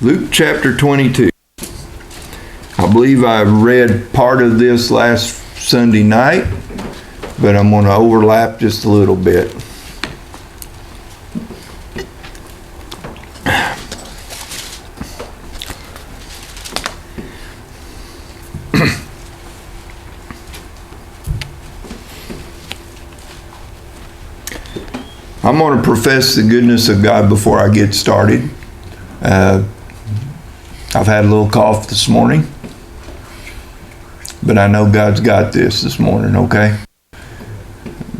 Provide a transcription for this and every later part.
Luke chapter 22. I believe I read part of this last Sunday night, but I'm going to overlap just a little bit. I'm going to profess the goodness of God before I get started. I've had a little cough this morning, but I know God's got this morning, okay?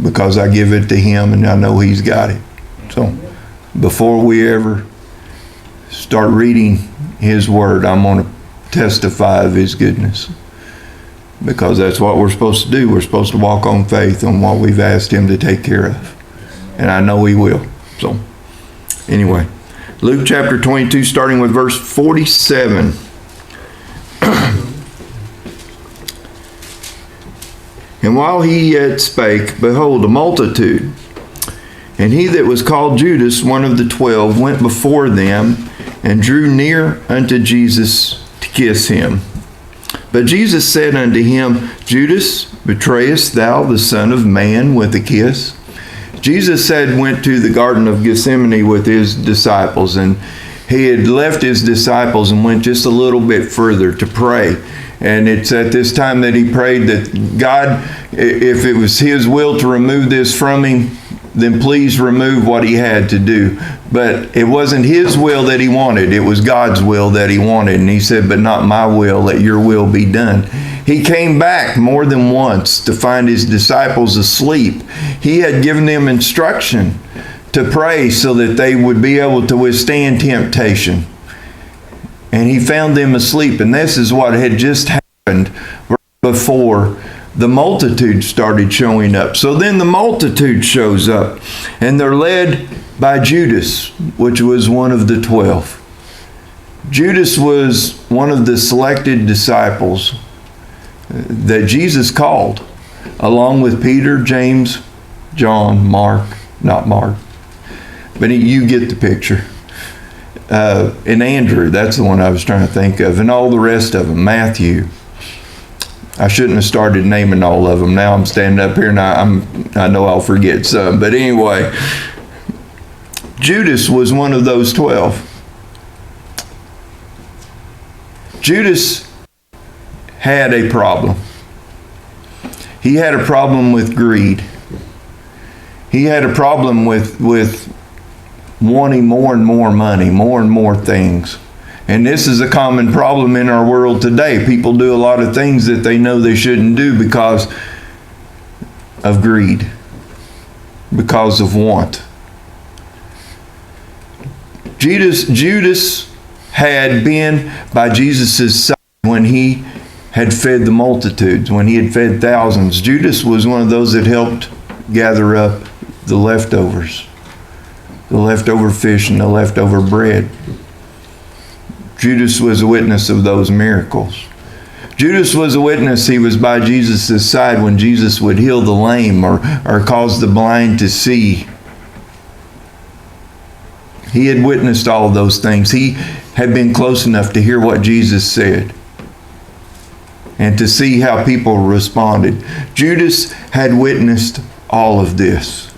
Because I give it to Him and I know He's got it. So before we ever start reading His Word, I'm going to testify of His goodness. Because that's what we're supposed to do. We're supposed to walk on faith on what we've asked Him to take care of. And I know He will. So anyway, Luke chapter 22, starting with verse 47. And while he yet spake, behold, a multitude. And he that was called Judas, one of the 12, went before them, and drew near unto Jesus to kiss him. But Jesus said unto him, Judas, betrayest thou the Son of Man with a kiss? Jesus went to the Garden of Gethsemane with his disciples, and he had left his disciples and went just a little bit further to pray. And it's at this time that he prayed that God, if it was His will to remove this from him, then please remove what he had to do. But it wasn't his will that he wanted. It was God's will that he wanted. And he said, but not my will, let your will be done. He came back more than once to find his disciples asleep. He had given them instruction to pray so that they would be able to withstand temptation. And he found them asleep. And this is what had just happened before the multitude started showing up. So then the multitude shows up, and they're led by Judas, which was one of the 12. Judas was one of the selected disciples that Jesus called, along with Peter, James, John, not Mark, but you get the picture. And Andrew, that's the one I was trying to think of, and all the rest of them, Matthew. I shouldn't have started naming all of them. Now I'm standing up here and I know I'll forget some. But anyway, Judas was one of those 12. Judas had a problem. He had a problem with greed. He had a problem with wanting more and more money, more and more things. And this is a common problem in our world today. People do a lot of things that they know they shouldn't do because of greed, because of want. Judas had been by Jesus' side when he had fed the multitudes, when he had fed thousands. Judas was one of those that helped gather up the leftovers, the leftover fish and the leftover bread. Judas was a witness of those miracles. Judas was a witness. He was by Jesus' side when Jesus would heal the lame or cause the blind to see. He had witnessed all of those things. He had been close enough to hear what Jesus said and to see how people responded. Judas had witnessed all of this.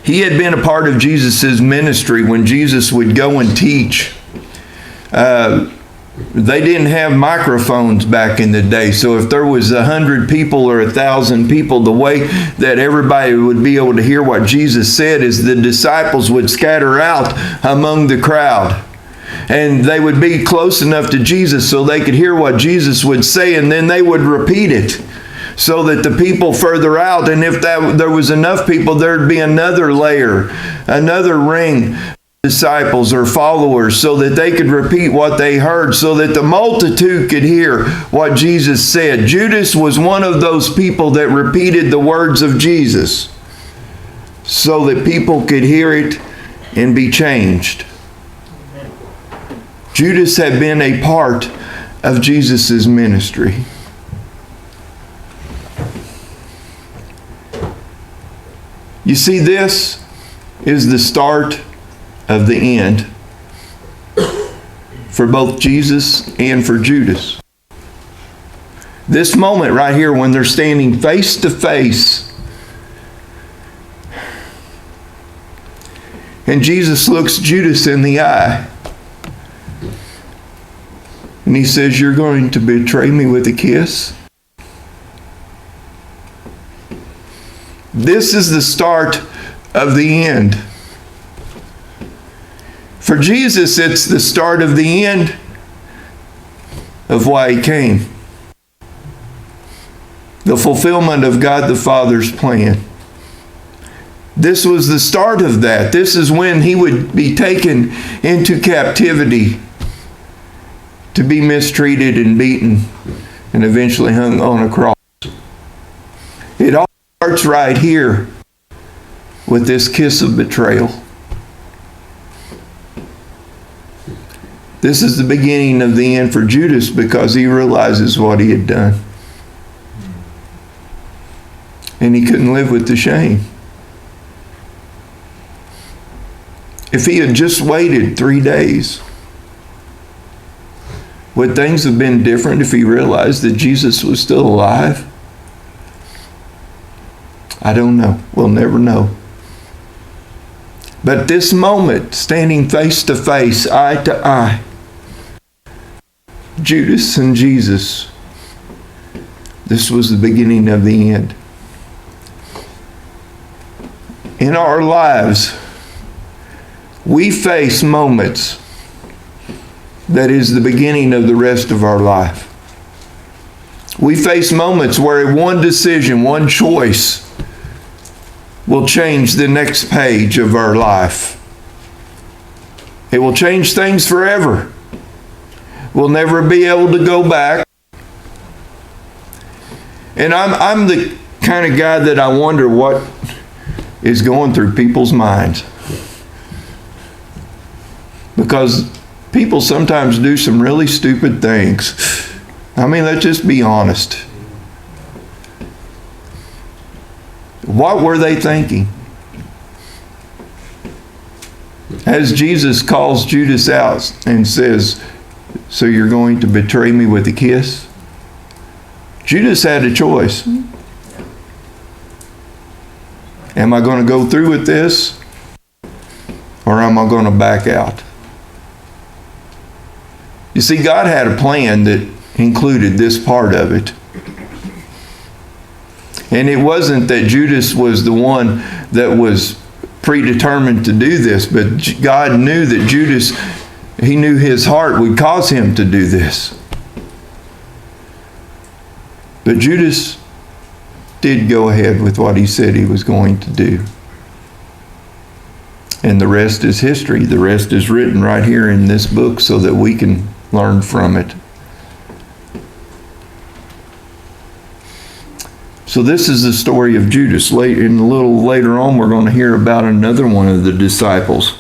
He had been a part of Jesus' ministry when Jesus would go and teach. They didn't have microphones back in the day, so if there was 100 people or 1,000 people, the way that everybody would be able to hear what Jesus said is the disciples would scatter out among the crowd. And they would be close enough to Jesus so they could hear what Jesus would say, and then they would repeat it, so that the people further out, and if there was enough people, there'd be another layer, another ring of disciples or followers, so that they could repeat what they heard, so that the multitude could hear what Jesus said. Judas was one of those people that repeated the words of Jesus, so that people could hear it and be changed. Judas had been a part of Jesus' ministry. You see, this is the start of the end for both Jesus and for Judas. This moment right here when they're standing face to face, and Jesus looks Judas in the eye, and he says, "You're going to betray me with a kiss?" This is the start of the end. For Jesus, it's the start of the end of why he came. The fulfillment of God the Father's plan. This was the start of that. This is when he would be taken into captivity to be mistreated and beaten and eventually hung on a cross. It all starts right here with this kiss of betrayal. This is the beginning of the end for Judas because he realizes what he had done. And he couldn't live with the shame. If he had just waited 3 days, would things have been different if he realized that Jesus was still alive? I don't know. We'll never know. But this moment, standing face to face, eye to eye, Judas and Jesus, this was the beginning of the end. In our lives, we face moments that is the beginning of the rest of our life. We face moments where one decision, one choice will change the next page of our life. It will change things forever. We'll never be able to go back. And I'm the kind of guy that I wonder what is going through people's minds. Because people sometimes do some really stupid things. I mean, let's just be honest. What were they thinking? As Jesus calls Judas out and says, "So you're going to betray me with a kiss?" Judas had a choice. Am I going to go through with this? Or am I going to back out? You see, God had a plan that included this part of it. And it wasn't that Judas was the one that was predetermined to do this, but God knew that Judas, he knew his heart would cause him to do this. But Judas did go ahead with what he said he was going to do. And the rest is history. The rest is written right here in this book so that we can learn from it. So this is the story of Judas. A little later on, we're going to hear about another one of the disciples.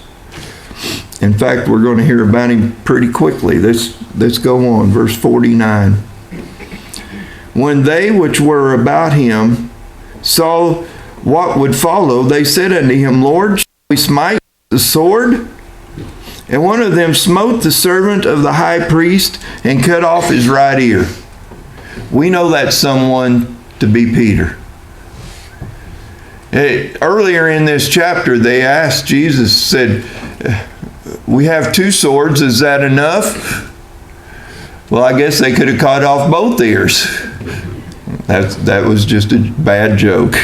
In fact, we're going to hear about him pretty quickly. Let's go on. Verse 49. When they which were about him saw what would follow, they said unto him, Lord, shall we smite the sword? And one of them smote the servant of the high priest and cut off his right ear. We know that someone to be Peter. Earlier in this chapter, they asked Jesus, said, we have 2 swords, is that enough? Well, I guess they could have cut off both ears. That was just a bad joke.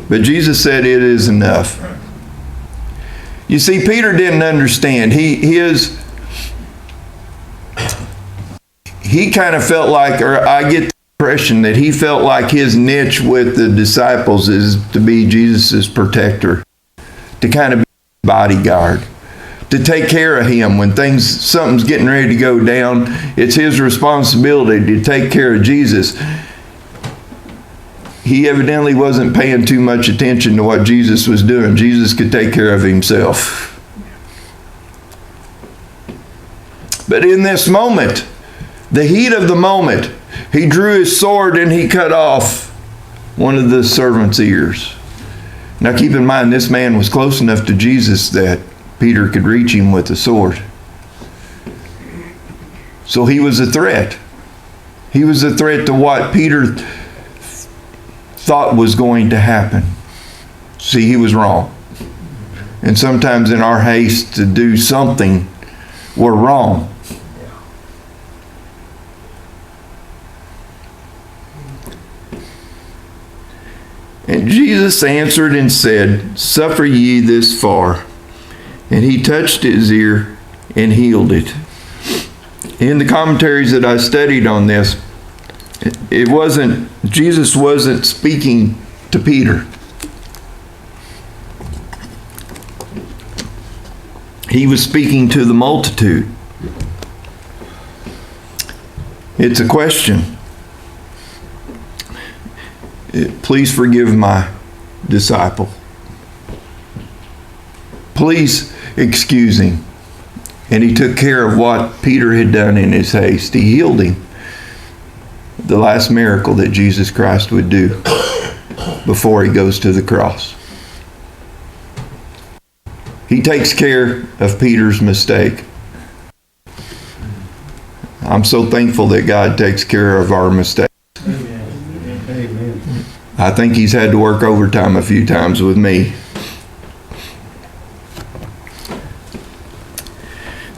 But Jesus said it is enough. You see, Peter didn't understand. He kind of felt like, or I get the impression that he felt like his niche with the disciples is to be Jesus' protector, to kind of be his bodyguard, to take care of him when something's getting ready to go down. It's his responsibility to take care of Jesus. He evidently wasn't paying too much attention to what Jesus was doing. Jesus could take care of himself. But in this moment, the heat of the moment, he drew his sword and he cut off one of the servant's ears. Now keep in mind, this man was close enough to Jesus that Peter could reach him with a sword. So he was a threat. He was a threat to what Peter thought was going to happen. See, he was wrong. And sometimes in our haste to do something, we're wrong. And Jesus answered and said, "Suffer ye this far." And he touched his ear and healed it. In the commentaries that I studied on this, Jesus wasn't speaking to Peter. He was speaking to the multitude. It's a question. Please forgive my disciple. Please excuse him. And he took care of what Peter had done in his haste. He healed him. The last miracle that Jesus Christ would do before he goes to the cross. He takes care of Peter's mistake. I'm so thankful that God takes care of our mistakes. Amen. I think he's had to work overtime a few times with me.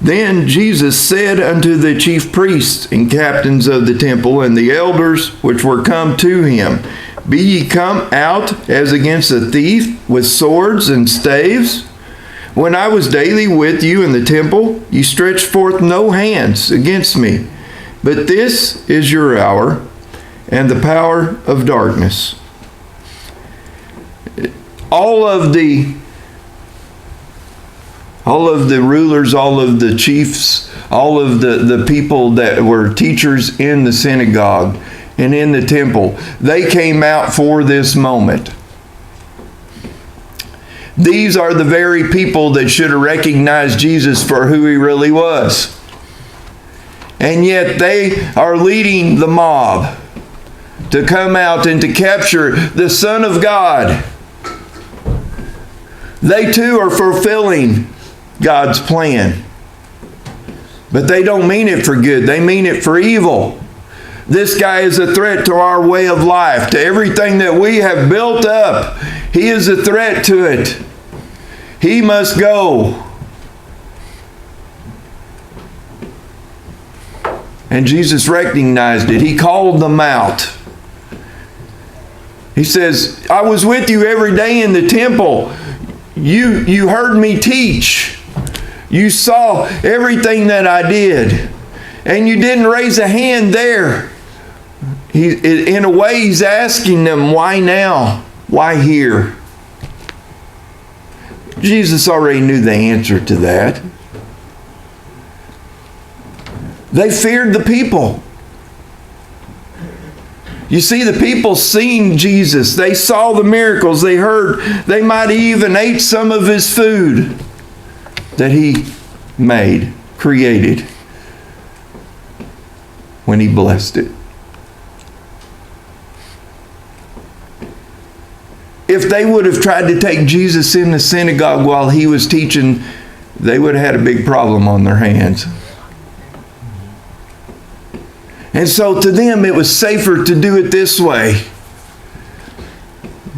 Then Jesus said unto the chief priests and captains of the temple and the elders which were come to him, Be ye come out as against a thief with swords and staves? When I was daily with you in the temple, ye stretched forth no hands against me. But this is your hour and the power of darkness. All of the rulers, all of the chiefs, all of the people that were teachers in the synagogue and in the temple, they came out for this moment. These are the very people that should have recognized Jesus for who he really was. And yet they are leading the mob to come out and to capture the Son of God. They too are fulfilling God's plan. But they don't mean it for good. They mean it for evil. This guy is a threat to our way of life, to everything that we have built up. He is a threat to it. He must go. And Jesus recognized it. He called them out. He says, I was with you every day in the temple. You heard me teach. You saw everything that I did. And you didn't raise a hand there. In a way, he's asking them, why now? Why here? Jesus already knew the answer to that. They feared the people. You see, the people seen Jesus. They saw the miracles. They heard. They might even ate some of his food that he made, created, when he blessed it. If they would have tried to take Jesus in the synagogue while he was teaching, they would have had a big problem on their hands. And so to them, it was safer to do it this way.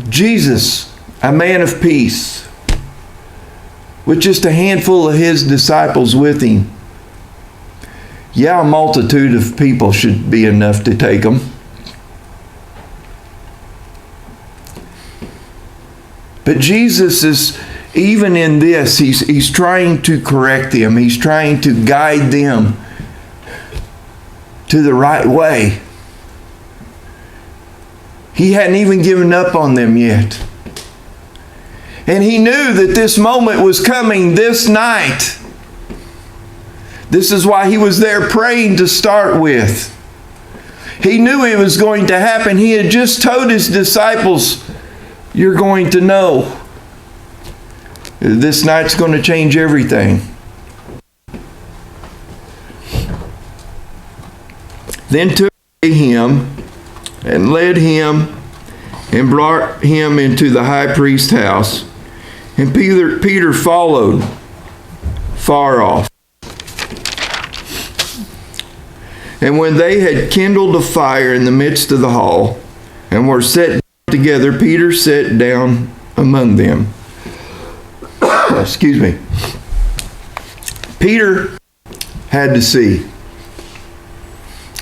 Jesus, a man of peace, with just a handful of his disciples with him. Yeah, a multitude of people should be enough to take them. But Jesus is, even in this, he's trying to correct them. He's trying to guide them to the right way. He hadn't even given up on them yet. And he knew that this moment was coming this night. This is why he was there praying to start with. He knew it was going to happen. He had just told his disciples, you're going to know. This night's going to change everything. Then took him and led him and brought him into the high priest's house. And Peter followed far off. And when they had kindled a fire in the midst of the hall, and were set together, Peter sat down among them. Excuse me. Peter had to see.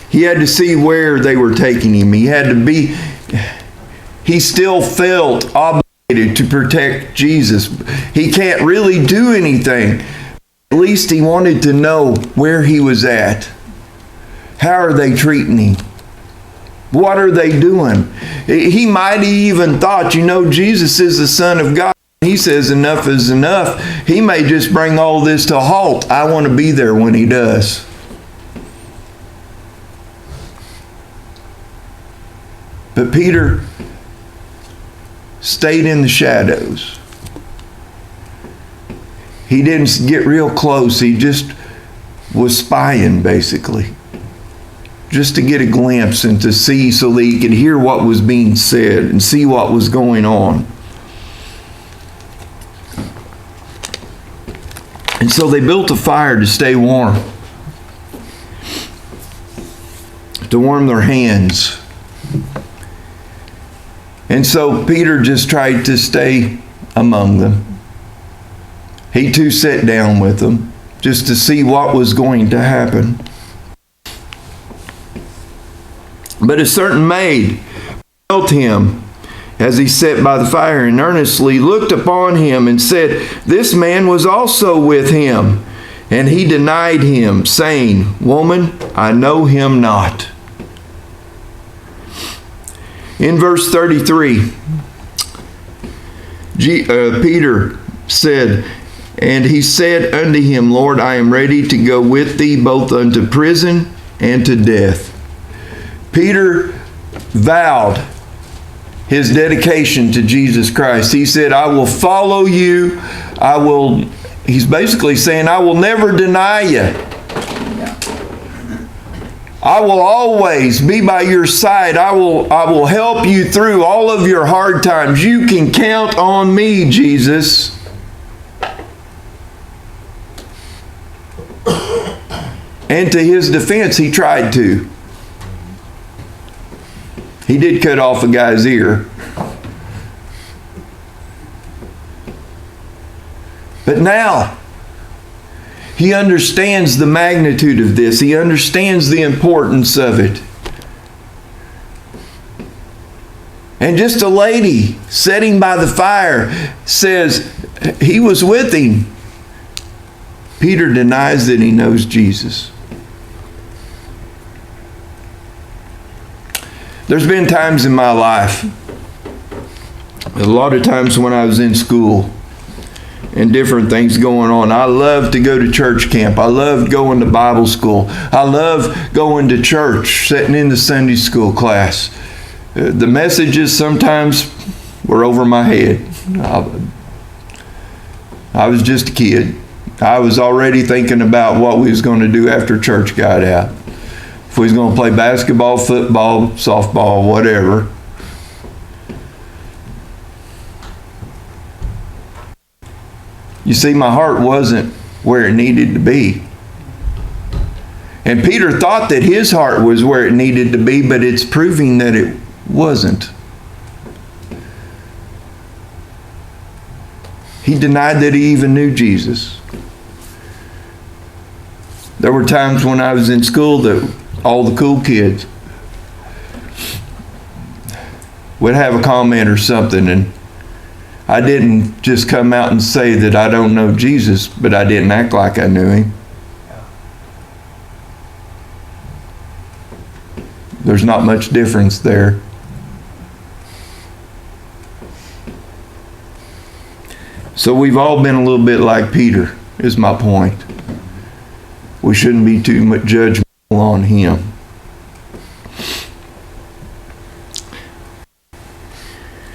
He had to see where they were taking him. He still felt obligated to protect Jesus. He can't really do anything. At least he wanted to know where he was at. How are they treating him? What are they doing? He might have even thought, Jesus is the Son of God. He says enough is enough. He may just bring all this to a halt. I want to be there when he does. But Peter stayed in the shadows. He didn't get real close. He just was spying, basically. Just to get a glimpse and to see so that he could hear what was being said and see what was going on. And so they built a fire to stay warm, to warm their hands. And so Peter just tried to stay among them. He too sat down with them just to see what was going to happen. But a certain maid felt him as he sat by the fire and earnestly looked upon him and said, "This man was also with him." And he denied him, saying, "Woman, I know him not." In verse 33, Peter said, and he said unto him, "Lord, I am ready to go with thee both unto prison and to death." Peter vowed his dedication to Jesus Christ. He said, "I will follow you. He's basically saying, I will never deny you. I will always be by your side. I will help you through all of your hard times. You can count on me, Jesus." And to his defense, he tried to. He did cut off a guy's ear. But now, he understands the magnitude of this. He understands the importance of it. And just a lady sitting by the fire says he was with him. Peter denies that he knows Jesus. There's been times in my life, a lot of times when I was in school and different things going on, I loved to go to church camp. I loved going to Bible school. I loved going to church, sitting in the Sunday school class. The messages sometimes were over my head. I was just a kid. I was already thinking about what we was going to do after church got out. If we was going to play basketball, football, softball, whatever. You see, my heart wasn't where it needed to be. And Peter thought that his heart was where it needed to be, but it's proving that it wasn't. He denied that he even knew Jesus. There were times when I was in school that all the cool kids would have a comment or something, and I didn't just come out and say that I don't know Jesus, but I didn't act like I knew him. There's not much difference there. So we've all been a little bit like Peter, is my point. We shouldn't be too much judgmental on him.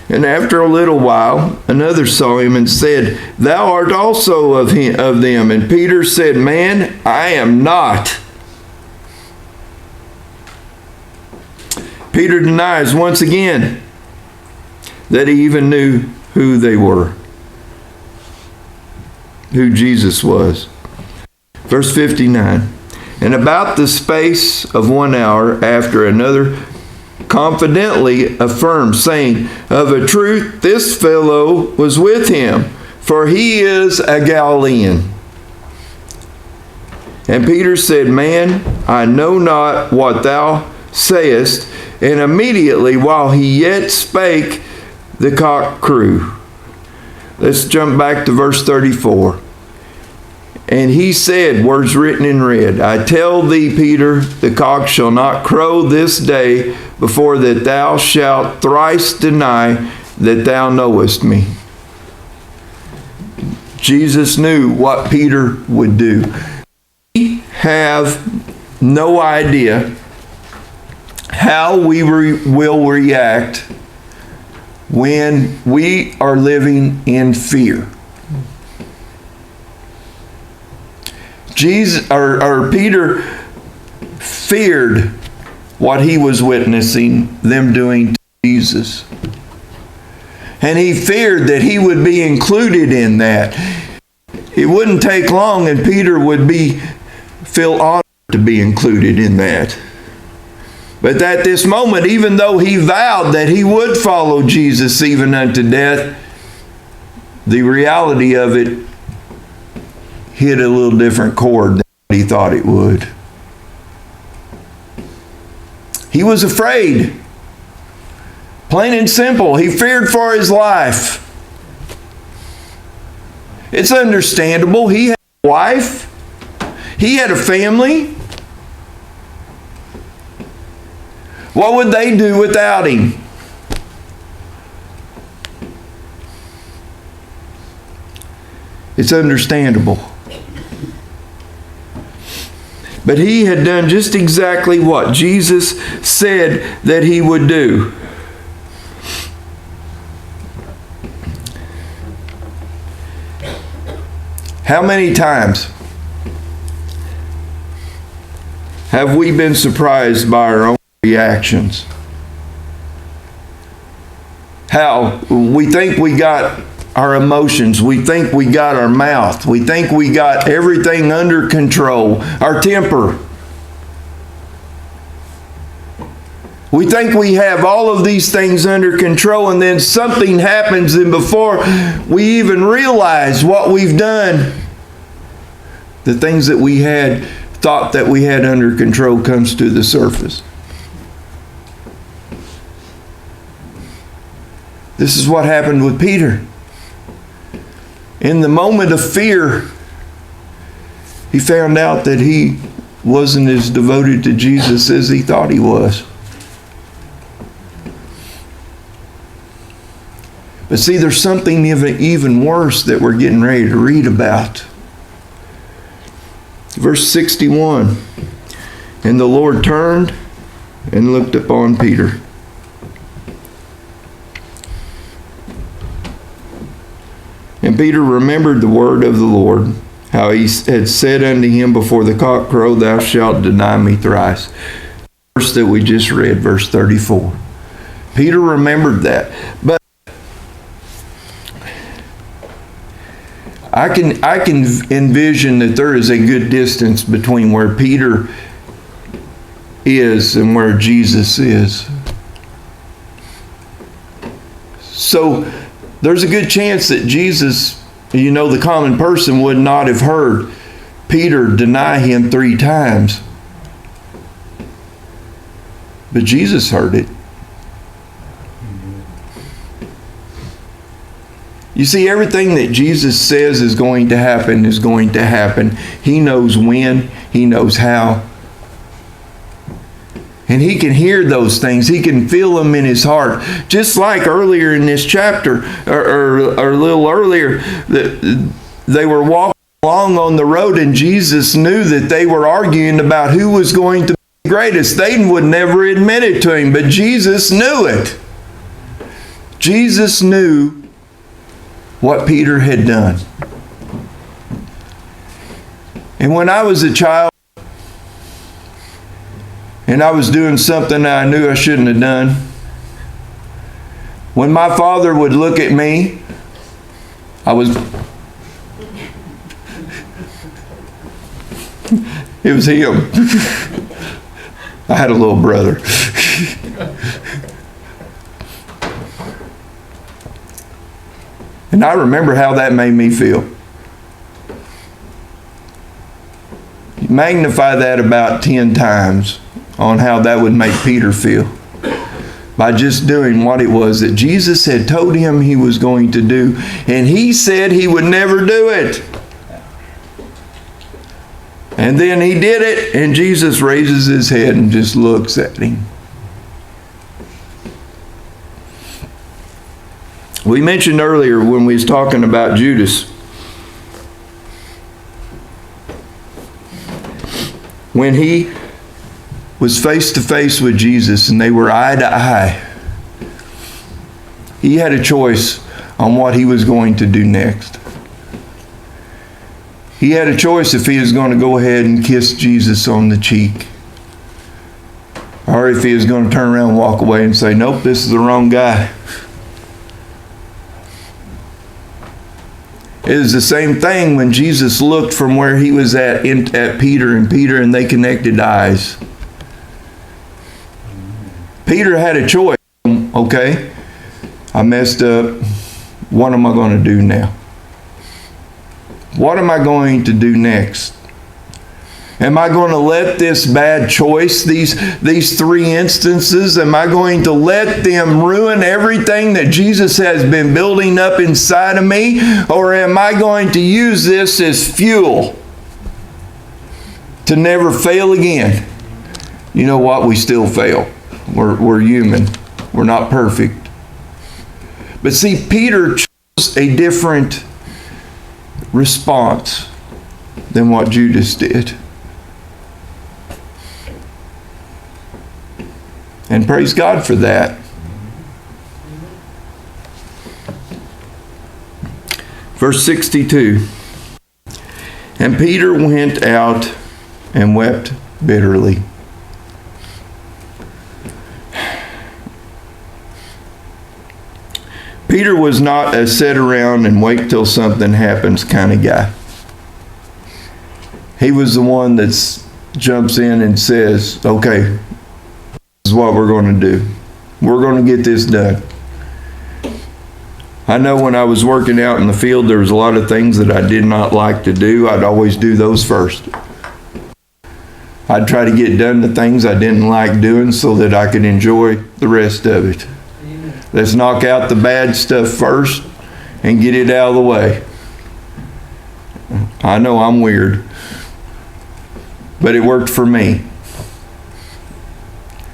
And after a little while, another saw him and said, "Thou art also of them." And Peter said, "Man, I am not." Peter denies once again that he even knew who they were, who Jesus was. Verse 59, and about the space of 1 hour after, another confidently affirmed, saying, of a truth this fellow was with him, for he is a Galilean. And Peter said, man, I know not what thou sayest. And immediately while he yet spake, the cock crew. Let's jump back to verse 34. And he said, words written in red, I tell thee, Peter, the cock shall not crow this day before that thou shalt thrice deny that thou knowest me. Jesus knew what Peter would do. We have no idea how we will react when we are living in fear. Peter feared what he was witnessing them doing to Jesus. And he feared that he would be included in that. It wouldn't take long and Peter would feel honored to be included in that. But at this moment, even though he vowed that he would follow Jesus even unto death, the reality of it hit a little different chord than he thought it would. He was afraid. Plain and simple. He feared for his life. It's understandable. He had a wife. He had a family. What would they do without him? It's understandable. But he had done just exactly what Jesus said that he would do. How many times have we been surprised by our own reactions? How we think we got our emotions, we think we got our mouth, we think we got everything under control, our temper. We think we have all of these things under control, and then something happens, and before we even realize what we've done, the things that we had thought that we had under control comes to the surface. This is what happened with Peter. In the moment of fear, he found out that he wasn't as devoted to Jesus as he thought he was. But see, there's something even worse that we're getting ready to read about. Verse 61, and the Lord turned and looked upon Peter. And Peter remembered the word of the Lord, how he had said unto him, before the cock crow, thou shalt deny me thrice. Verse that we just read, verse 34. Peter remembered that. But I can envision that there is a good distance between where Peter is and where Jesus is. So there's a good chance that Jesus, the common person would not have heard Peter deny him 3 times. But Jesus heard it. You see, everything that Jesus says is going to happen is going to happen. He knows when, he knows how. And he can hear those things. He can feel them in his heart. Just like earlier in this chapter, or a little earlier, they were walking along on the road and Jesus knew that they were arguing about who was going to be the greatest. They would never admit it to him, but Jesus knew it. Jesus knew what Peter had done. And when I was a child, and I was doing something that I knew I shouldn't have done, When my father would look at me, it was him. I had a little brother. And I remember how that made me feel. You magnify that about 10 times on how that would make Peter feel. By just doing what it was that Jesus had told him he was going to do. And he said he would never do it. And then he did it, and Jesus raises his head and just looks at him. We mentioned earlier when we was talking about Judas, when he was face to face with Jesus and they were eye to eye, he had a choice on what he was going to do next. He had a choice if he was going to go ahead and kiss Jesus on the cheek, or if he was going to turn around and walk away and say, nope, this is the wrong guy. It was the same thing when Jesus looked from where he was at Peter, and they connected eyes. Peter had a choice. Okay, I messed up. What am I going to do now? What am I going to do next? Am I going to let this bad choice, these three instances, am I going to let them ruin everything that Jesus has been building up inside of me? Or am I going to use this as fuel to never fail again? You know what? We still fail. We're human. We're not perfect. But see, Peter chose a different response than what Judas did. And praise God for that. Verse 62. And Peter went out and wept bitterly. Peter was not a sit around and wait till something happens kind of guy. He was the one that jumps in and says, okay, this is what we're going to do. We're going to get this done. I know when I was working out in the field, there was a lot of things that I did not like to do. I'd always do those first. I'd try to get done the things I didn't like doing so that I could enjoy the rest of it. Let's knock out the bad stuff first and get it out of the way. I know I'm weird, but it worked for me.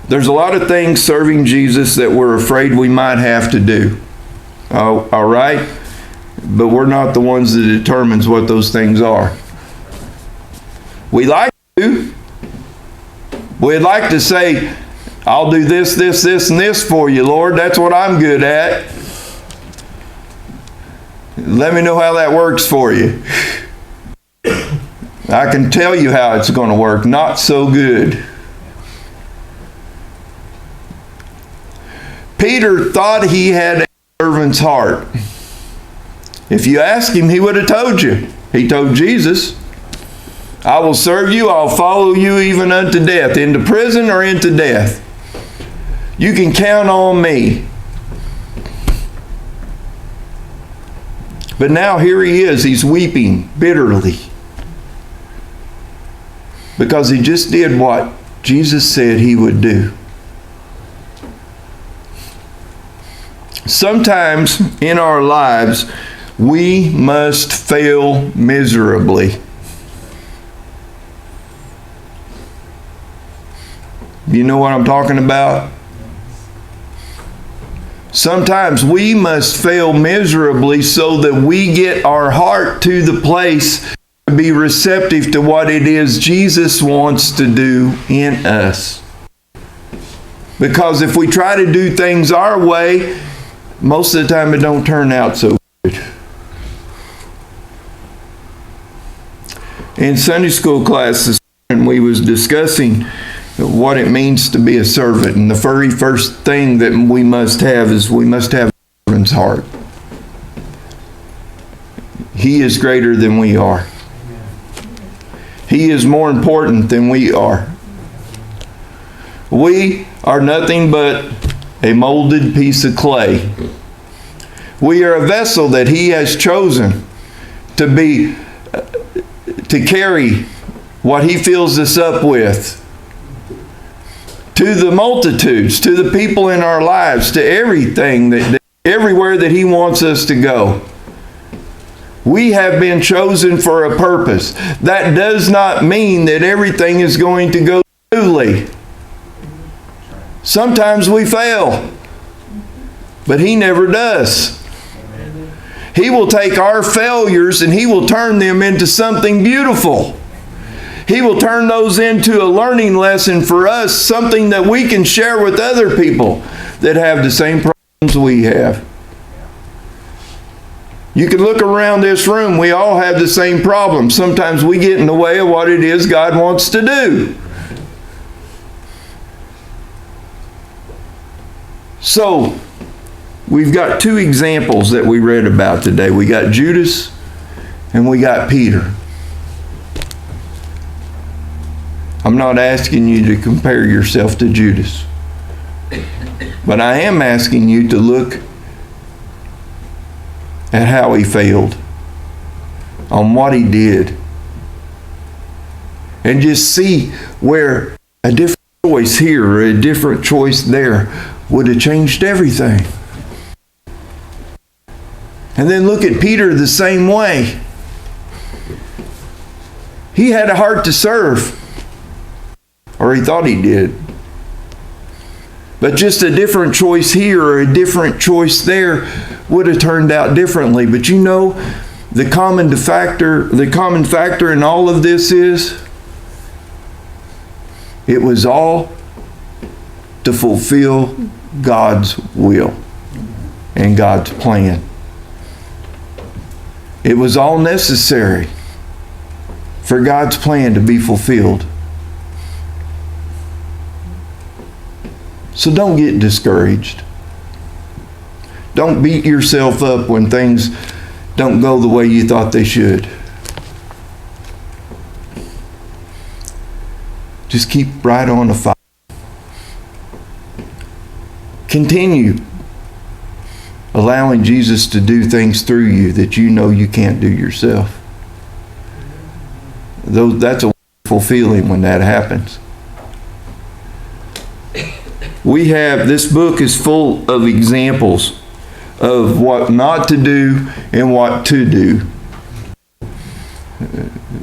There's a lot of things serving Jesus that we're afraid we might have to do. Oh, all right? But we're not the ones that determines what those things are. We like to. We'd like to say, I'll do this, this, this, and this for you, Lord. That's what I'm good at. Let me know how that works for you. I can tell you how it's going to work. Not so good. Peter thought he had a servant's heart. If you asked him, he would have told you. He told Jesus, I will serve you, I'll follow you even unto death, into prison or into death. You can count on me. But now here he is, he's weeping bitterly. Because he just did what Jesus said he would do. Sometimes in our lives, we must fail miserably. You know what I'm talking about? Sometimes we must fail miserably so that we get our heart to the place to be receptive to what it is Jesus wants to do in us. Because if we try to do things our way, most of the time it don't turn out so good. In Sunday school class this morning, we was discussing what it means to be a servant. And the very first thing that we must have is we must have a servant's heart. He is greater than we are. He is more important than we are. We are nothing but a molded piece of clay. We are a vessel that He has chosen to carry what He fills us up with. To the multitudes, to the people in our lives, to everything, everywhere that He wants us to go. We have been chosen for a purpose. That does not mean that everything is going to go smoothly. Sometimes we fail, but He never does. He will take our failures and He will turn them into something beautiful. He will turn those into a learning lesson for us, something that we can share with other people that have the same problems we have. You can look around this room, we all have the same problem. Sometimes we get in the way of what it is God wants to do. So, we've got two examples that we read about today. We got Judas and we got Peter. I'm not asking you to compare yourself to Judas, but I am asking you to look at how he failed, on what he did, and just see where a different choice here or a different choice there would have changed everything. And then look at Peter the same way. He had a heart to serve. Or he thought he did. But just a different choice here or a different choice there would have turned out differently. But you know, the common factor in all of this is it was all to fulfill God's will and God's plan. It was all necessary for God's plan to be fulfilled. So don't get discouraged. Don't beat yourself up when things don't go the way you thought they should. Just keep right on the fight. Continue allowing Jesus to do things through you that you know you can't do yourself. That's a wonderful feeling when that happens. This book is full of examples of what not to do and what to do.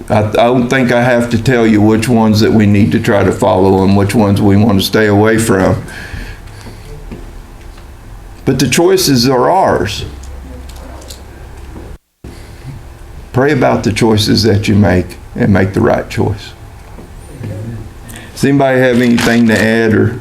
I don't think I have to tell you which ones that we need to try to follow and which ones we want to stay away from. But the choices are ours. Pray about the choices that you make and make the right choice. Does anybody have anything to add or